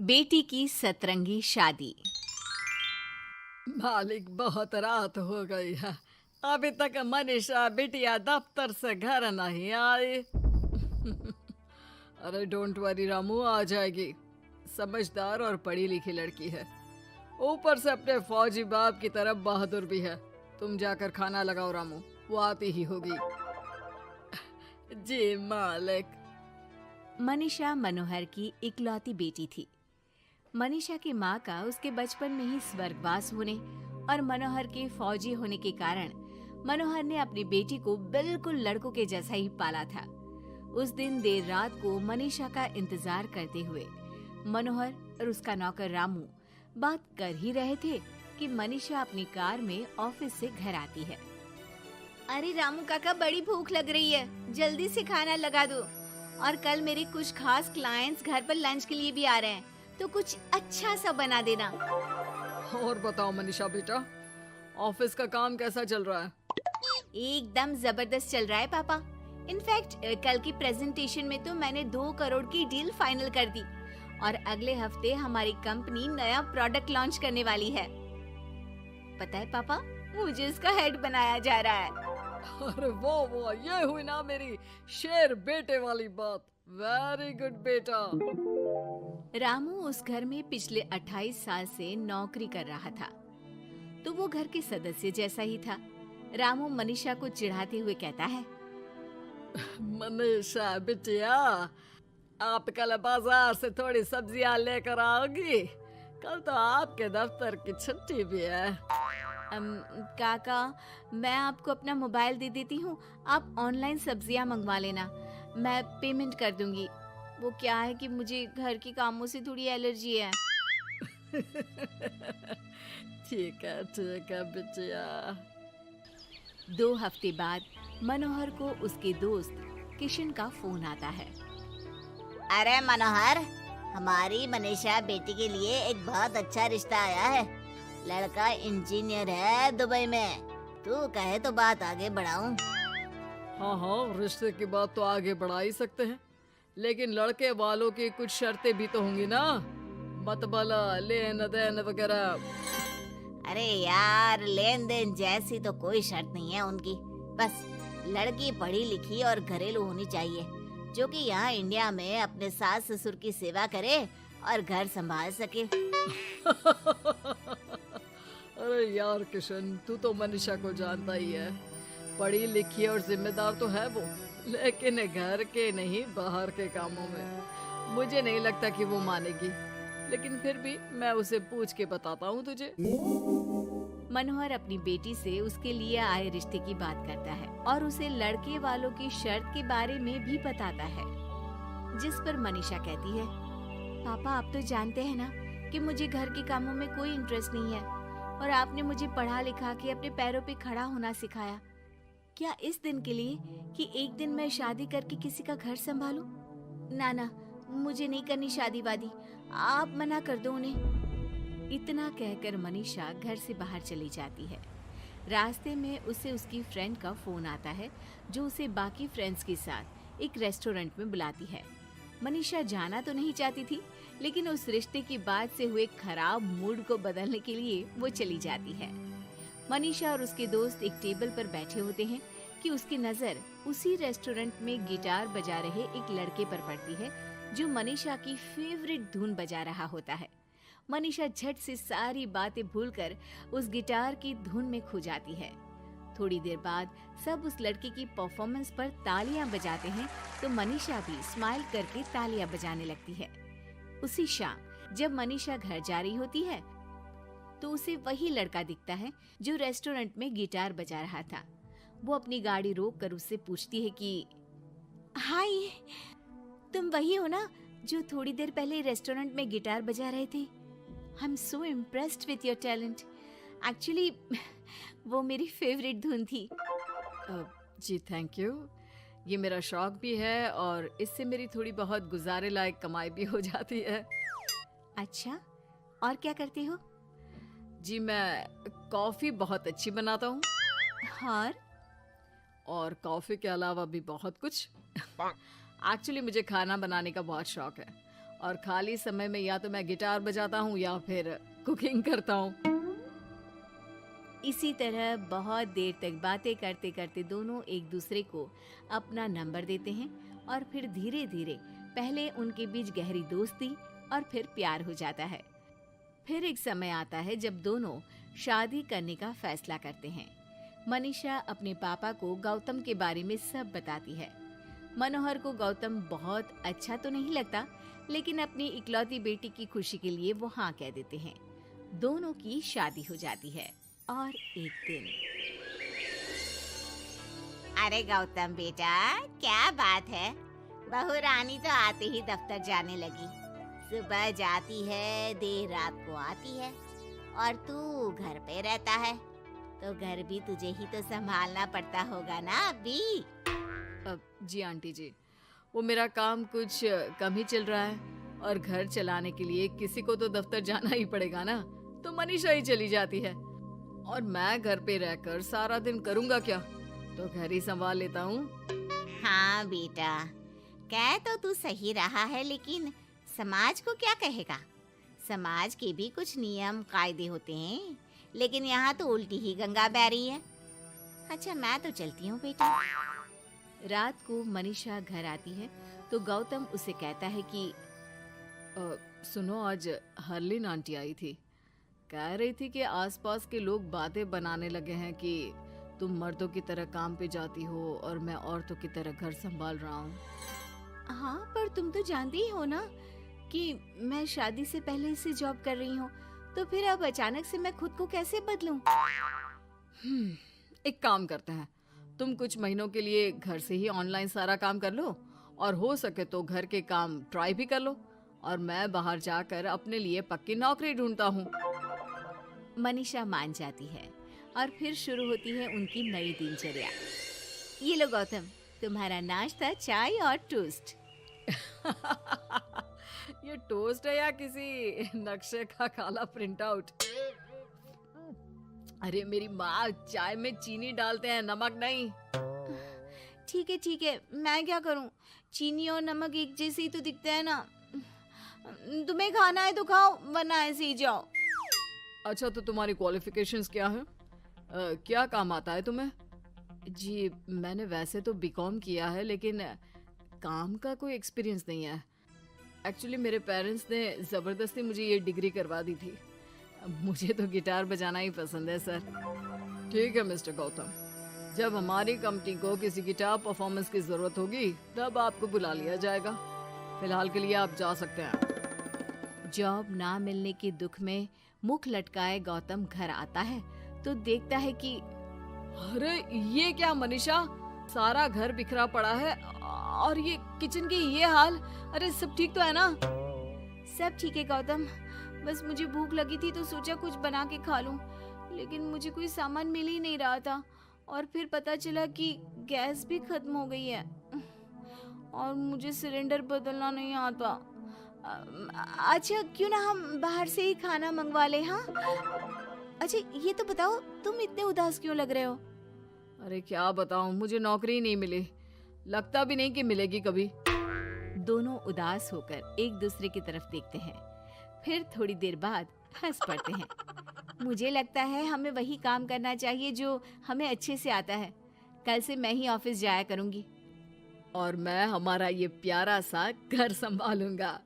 बेटी की सतरंगी शादी। मालिक, बहुत रात हो गई है। अभी तक मनीषा बिटिया दफ्तर से घर नहीं आई। अरे डोंट वरी रामू, आ जाएगी। समझदार और पढ़ी लिखी लड़की है, ऊपर से अपने फौजी बाप की तरफ बहादुर भी है। तुम जाकर खाना लगाओ रामू, वो आती ही होगी। जी मालिक। मनीषा मनोहर की इकलौती बेटी थी। मनीषा की माँ का उसके बचपन में ही स्वर्गवास होने और मनोहर के फौजी होने के कारण मनोहर ने अपनी बेटी को बिल्कुल लड़कों के जैसा ही पाला था। उस दिन देर रात को मनीषा का इंतजार करते हुए मनोहर और उसका नौकर रामू बात कर ही रहे थे कि मनीषा अपनी कार में ऑफिस से घर आती है। अरे रामू काका, बड़ी भूख लग रही है, जल्दी से खाना लगा दो। और कल मेरे कुछ खास क्लाइंट्स घर पर लंच के लिए भी आ रहे हैं, तो कुछ अच्छा सा बना देना। और बताओ मनीषा बेटा, ऑफिस का काम कैसा चल रहा है? एकदम जबरदस्त चल रहा है पापा। इनफैक्ट कल की प्रेजेंटेशन में तो मैंने 2 करोड़ की डील फाइनल कर दी और अगले हफ्ते हमारी कंपनी नया प्रोडक्ट लॉन्च करने वाली है। पता है पापा, मुझे इसका हेड बनाया जा रहा है। अरे वो ये हुई ना मेरी शेर बेटे वाली बात। वेरी गुड बेटा। रामू उस घर में पिछले 28 साल से नौकरी कर रहा था, तो वो घर के सदस्य जैसा ही था। रामू मनीषा को चिढ़ाते हुए कहता है, मनीषा बिटिया, आप कल बाजार से थोड़ी सब्जियां लेकर आओगी? कल तो आपके दफ्तर की छुट्टी भी है। काका, मैं आपको अपना मोबाइल दे देती हूँ, आप ऑनलाइन सब्जियाँ मंगवा लेना, मैं पेमेंट कर दूंगी। वो क्या है कि मुझे घर के कामों से थोड़ी एलर्जी है। ठीक है बिटिया। 2 हफ्ते बाद मनोहर को उसके दोस्त किशन का फोन आता है। अरे मनोहर, हमारी मनीषा बेटी के लिए एक बहुत अच्छा रिश्ता आया है। लड़का इंजीनियर है दुबई में। तू कहे तो बात आगे बढ़ाऊं? हाँ, रिश्ते की बात तो आगे बढ़ा ही सकते हैं, लेकिन लड़के वालों की कुछ शर्तें भी तो होंगी ना, मतबला लेन देन वगैरह। अरे यार, लेन देन जैसी तो कोई शर्त नहीं है उनकी। बस लड़की पढ़ी लिखी और घरेलू होनी चाहिए, जो कि यहाँ इंडिया में अपने सास ससुर की सेवा करे और घर संभाल सके। अरे यार किशन, तू तो मनीषा को जानता ही है, पढ़ी लिखी और जिम्मेदार तो है वो, लेकिन घर के नहीं बाहर के कामों में मुझे नहीं लगता कि वो मानेगी। लेकिन फिर भी मैं उसे पूछ के बताता हूँ तुझे। मनोहर अपनी बेटी से उसके लिए आए रिश्ते की बात करता है और उसे लड़के वालों की शर्त के बारे में भी बताता है, जिस पर मनीषा कहती है, पापा आप तो जानते हैं ना कि मुझे घर के कामों में कोई इंटरेस्ट नहीं है और आपने मुझे पढ़ा लिखा के अपने पैरों पे खड़ा होना सिखाया। क्या इस दिन के लिए कि एक दिन मैं शादी करके किसी का घर संभालूं? ना, मुझे नहीं करनी शादी वादी, आप मना कर दो उन्हें। इतना कहकर मनीषा घर से बाहर चली जाती है। रास्ते में उसे उसकी फ्रेंड का फोन आता है, जो उसे बाकी फ्रेंड्स के साथ एक रेस्टोरेंट में बुलाती है। मनीषा जाना तो नहीं चाहती थी, लेकिन उस रिश्ते की बात से हुए खराब मूड को बदलने के लिए वो चली जाती है। मनीषा और उसके दोस्त एक टेबल पर बैठे होते हैं कि उसकी नजर उसी रेस्टोरेंट में गिटार बजा रहे एक लड़के पर पड़ती है, जो मनीषा की फेवरेट धुन बजा रहा होता है। मनीषा झट से सारी बातें भूलकर उस गिटार की धुन में खो जाती है। थोड़ी देर बाद सब उस लड़के की परफॉर्मेंस पर तालियां बजाते हैं, तो मनीषा भी स्माइल करके तालियां बजाने लगती है। उसी शाम जब मनीषा घर जा रही होती है, तो उसे वही लड़का दिखता है जो रेस्टोरेंट में गिटार बजा रहा था। वो अपनी गाड़ी रोक कर उससे पूछती है कि हाय, तुम वही हो ना जो थोड़ी देर पहले रेस्टोरेंट में गिटार बजा रहे थे? I am so impressed with your talent. Actually वो मेरी फेवरेट धुन थी। जी थैंक यू, ये मेरा शौक भी है और इससे मेरी थोड़ी बहुत गुजारे लायक कमाई भी हो जाती है। अच्छा, और क्या करते हो? जी मैं कॉफ़ी बहुत अच्छी बनाता हूँ, और कॉफ़ी के अलावा भी बहुत कुछ। एक्चुअली मुझे खाना बनाने का बहुत शौक है और खाली समय में या तो मैं गिटार बजाता हूँ या फिर कुकिंग करता हूँ। इसी तरह बहुत देर तक बातें करते करते दोनों एक दूसरे को अपना नंबर देते हैं और फिर धीरे धीरे पहले उनके बीच गहरी दोस्ती और फिर प्यार हो जाता है। फिर एक समय आता है जब दोनों शादी करने का फैसला करते हैं। मनीषा अपने पापा को गौतम के बारे में सब बताती है। मनोहर को गौतम बहुत अच्छा तो नहीं लगता, लेकिन अपनी इकलौती बेटी की खुशी के लिए वो हाँ कह देते हैं। दोनों की शादी हो जाती है। और एक दिन अरे गौतम बेटा, क्या बात है, बहू रानी तो आते ही दफ्तर जाने लगी। सुबह जाती है, देर रात को आती है, और तू घर पे रहता है, तो घर भी तुझे ही तो संभालना पड़ता होगा ना अभी। जी आंटी जी, वो मेरा काम कुछ कम ही चल रहा है और घर चलाने के लिए किसी को तो दफ्तर जाना ही पड़ेगा ना, तो मनीषा ही चली जाती है और मैं घर पे रहकर सारा दिन करूँगा क्या, तो घर ही संभाल लेता हूँ। हाँ बेटा, कह तो तू सही रहा है, लेकिन समाज को क्या कहेगा? समाज के भी कुछ नियम कायदे होते हैं, लेकिन यहाँ तो उल्टी ही गंगा बह रही है। अच्छा, मैं तो चलती हूँ बेटा। रात को मनीषा घर आती है तो गौतम उसे कहता है कि सुनो, आज हरलीन आंटी आई थी, कह रही थी कि आसपास के लोग बातें बनाने लगे हैं कि तुम मर्दों की तरह काम पे जाती हो और मैं औरतों की तरह घर संभाल रहा हूँ। हाँ, पर तुम तो जानती ही हो ना कि मैं शादी से पहले से जॉब कर रही हूँ, तो फिर अब अचानक से मैं खुद को कैसे बदलूं? एक काम करते हैं, तुम कुछ महीनों के लिए घर से ही ऑनलाइन सारा काम कर लो और हो सके तो घर के काम ट्राई भी कर लो, और मैं बाहर जाकर अपने लिए पक्की नौकरी ढूंढता हूँ। मनीषा मान जाती है और फिर शुरू होती है उनकी नई दिनचर्या। ये लो गौतम, तुम्हारा नाश्ता, चाय और टोस्ट। ये टोस्ट है या किसी नक्शे का काला प्रिंट आउट? अरे मेरी माँ, चाय में चीनी डालते हैं, नमक नहीं। ठीक है, मैं क्या करूं? चीनी और नमक एक जैसे ही तो दिखते हैं ना। तुम्हें खाना है तो खाओ, वरना ऐसे ही जाओ। अच्छा, तो तुम्हारी क्वालिफिकेशंस क्या है? क्या काम आता है तुम्हें? जी, मैंने वैसे तो बीकॉम किया है, लेकिन काम का कोई एक्सपीरियंस नहीं है। एक्चुअली मेरे पेरेंट्स ने ज़बरदस्ती मुझे ये डिग्री करवा दी थी। मुझे तो गिटार बजाना ही पसंद है सर। ठीक है मिस्टर गौतम, जब हमारी कंपनी को किसी गिटार परफॉर्मेंस की ज़रूरत होगी तब आपको बुला लिया जाएगा। फिलहाल के लिए आप जा सकते हैं। जॉब ना मिलने के दुख में मुख लटकाए गौतम घर आता है तो देखता है कि अरे ये क्या मनीषा, सारा घर बिखरा पड़ा है और ये किचन की ये हाल। अरे सब ठीक तो है ना? सब ठीक है गौतम, बस मुझे भूख लगी थी तो सोचा कुछ बना के खा लूं, लेकिन मुझे कोई सामान मिल ही नहीं रहा था और फिर पता चला कि गैस भी खत्म हो गई है और मुझे सिलेंडर बदलना नहीं आता। अच्छा, क्यों ना हम बाहर से ही खाना मंगवा ले? हाँ, अच्छा ये तो बताओ, तुम इतने उदास क्यों लग रहे हो? अरे क्या बताऊं, मुझे नौकरी नहीं मिली, लगता भी नहीं कि मिलेगी कभी। दोनों उदास होकर एक दूसरे की तरफ देखते हैं, फिर थोड़ी देर बाद हंस पड़ते हैं। मुझे लगता है हमें वही काम करना चाहिए जो हमें अच्छे से आता है। कल से मैं ही ऑफिस जाया करूंगी। और मैं हमारा ये प्यारा सा घर संभालूंगा।